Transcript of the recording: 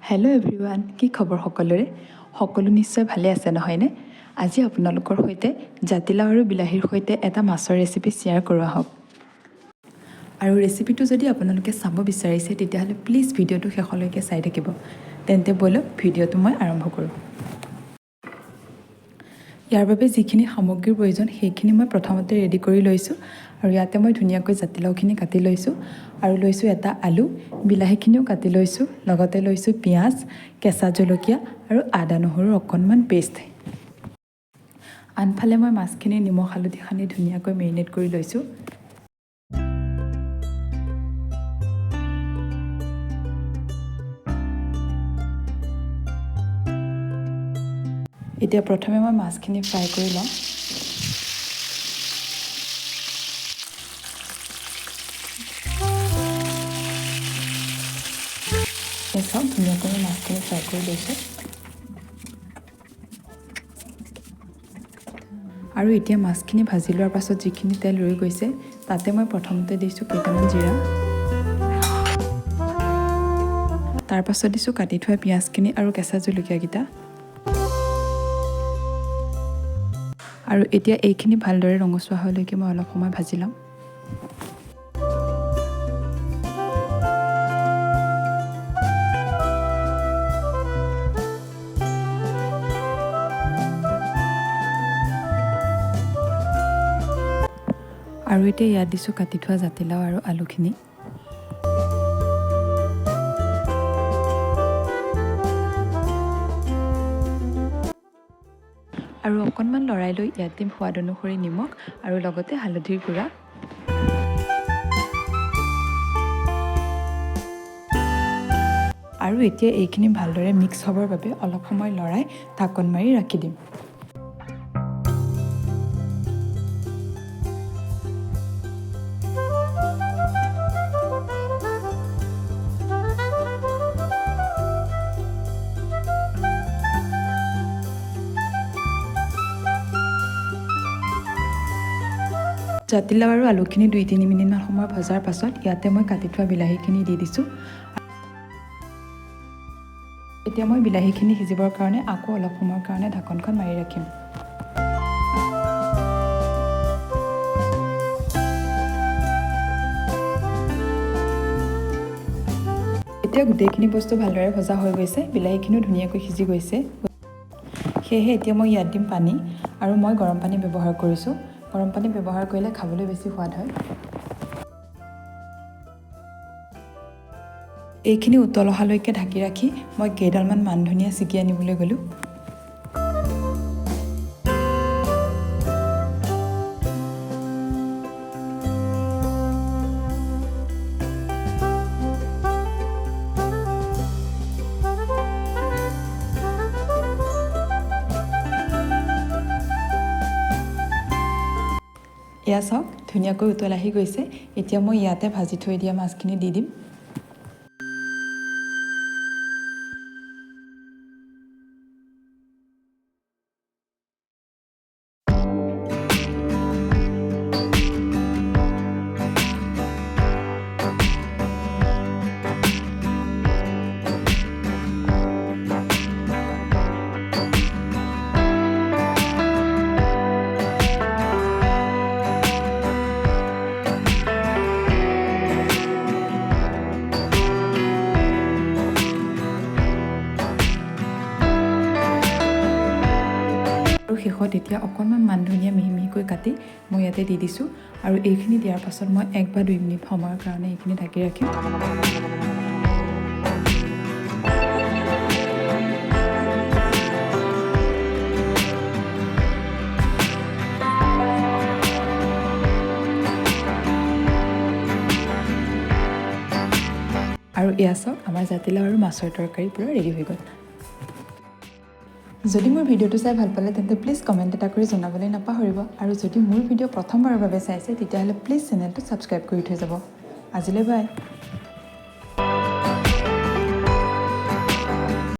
Hello' everyone, কি খবৰ সকলোৰে? সকলো নিশ্চয় ভালে আছে নহয়নে? আজি আপোনালোকৰ সৈতে জাতিলাও আৰু বিলাহীৰ সৈতে এটা মাছৰ ৰেচিপি শ্বেয়াৰ কৰোঁ আহক। আৰু ৰেচিপিটো যদি আপোনালোকে চাব বিচাৰিছে তেতিয়াহ'লে প্লিজ ভিডিঅ'টো শেষলৈকে চাই থাকিব। তেন্তে ব'লক ভিডিঅ'টো মই আৰম্ভ কৰোঁ। ইয়াৰ বাবে যিখিনি সামগ্ৰীৰ প্ৰয়োজন সেইখিনি মই প্ৰথমতে ৰেডি কৰি লৈছোঁ। আৰু ইয়াতে মই ধুনীয়াকৈ জাতিলাওখিনি কাটি লৈছোঁ আৰু লৈছোঁ এটা আলু, বিলাহীখিনিও কাটি লৈছোঁ, লগতে লৈছোঁ পিঁয়াজ, কেঁচা জলকীয়া আৰু আদা নহৰুৰ অকণমান পেষ্ট। আনফালে মই মাছখিনি নিমখ হালধি সানি ধুনীয়াকৈ মেৰিনেট কৰি লৈছোঁ। এতিয়া প্ৰথমে মই মাছখিনি ফ্ৰাই কৰি লওঁ। চাওক ধুনীয়াকৈ মই মাছখিনি ফ্ৰাই কৰি লৈছোঁ। আৰু এতিয়া মাছখিনি ভাজি লোৱাৰ পাছত যিখিনি তেল ৰৈ গৈছে তাতে মই প্ৰথমতে দিছোঁ কেইটামান জিৰা, তাৰপাছত দিছোঁ কাটি থোৱা পিঁয়াজখিনি আৰু কেঁচা জলকীয়াকেইটা। আৰু এতিয়া এইখিনি ভালদৰে ৰঙচুৱা হোৱালৈকে মই অলপ সময় ভাজি লওঁ। আৰু এতিয়া ইয়াত দিছোঁ কাটি থোৱা জাতিলাও আৰু আলুখিনি। আৰু অকণমান লৰাই লৈ ইয়াত দিম সোৱাদ অনুসৰি নিমখ আৰু লগতে হালধিৰ গুড়া। আৰু এতিয়া এইখিনি ভালদৰে মিক্স হ'বৰ বাবে অলপ সময় লৰাই ঢাকন মাৰি ৰাখি দিম। জাতিলাও আৰু আলুখিনি 2-3 মিনিটমান সময় ভজাৰ পাছত ইয়াতে মই কাটি থোৱা বিলাহীখিনি দি দিছোঁ। এতিয়া মই বিলাহীখিনি সিজিবৰ কাৰণে আকৌ অলপ সময়ৰ কাৰণে ঢাকনখন মাৰি ৰাখিম। এতিয়া গোটেইখিনি বস্তু ভালদৰে ভজা হৈ গৈছে, বিলাহীখিনিও ধুনীয়াকৈ সিজি গৈছে। সেয়েহে এতিয়া মই ইয়াত দিম পানী, আৰু মই গৰম পানী ব্যৱহাৰ কৰিছোঁ। গৰম পানী ব্যৱহাৰ কৰিলে খাবলৈ বেছি সোৱাদ হয়। এইখিনি উতল অহালৈকে ঢাকি ৰাখি মই কেইডালমান মান ধনিয়া ছিগি আনিবলৈ গ'লোঁ। এয়া চাওক ধুনীয়াকৈ উতল আহি গৈছে। এতিয়া মই ইয়াতে ভাজি থৈ দিয়া মাছখিনি দি দিম। আৰু শেষত এতিয়া অকণমান মান ধনিয়া মিহি মিহিকৈ কাটি মই ইয়াতে দি দিছোঁ। আৰু এইখিনি দিয়াৰ পাছত মই 1 বা 2 মিনিট সময়ৰ কাৰণে এইখিনি ঢাকি ৰাখিম। আৰু এয়া চাওক আমাৰ জাতিলাও আৰু মাছৰ তৰকাৰী পূৰা ৰেডি হৈ গ'ল। যদি মোৰ ভিডিঅ'টো চাই ভাল পালে তেন্তে প্লিজ কমেণ্ট এটা কৰি জনাবলৈ নাপাহৰিব। আৰু যদি মোৰ ভিডিঅ' প্ৰথমবাৰৰ বাবে চাইছে তেতিয়াহ'লে প্লিজ চেনেলটো ছাবস্ক্ৰাইব কৰি থৈ যাব। আজিলৈ বাই।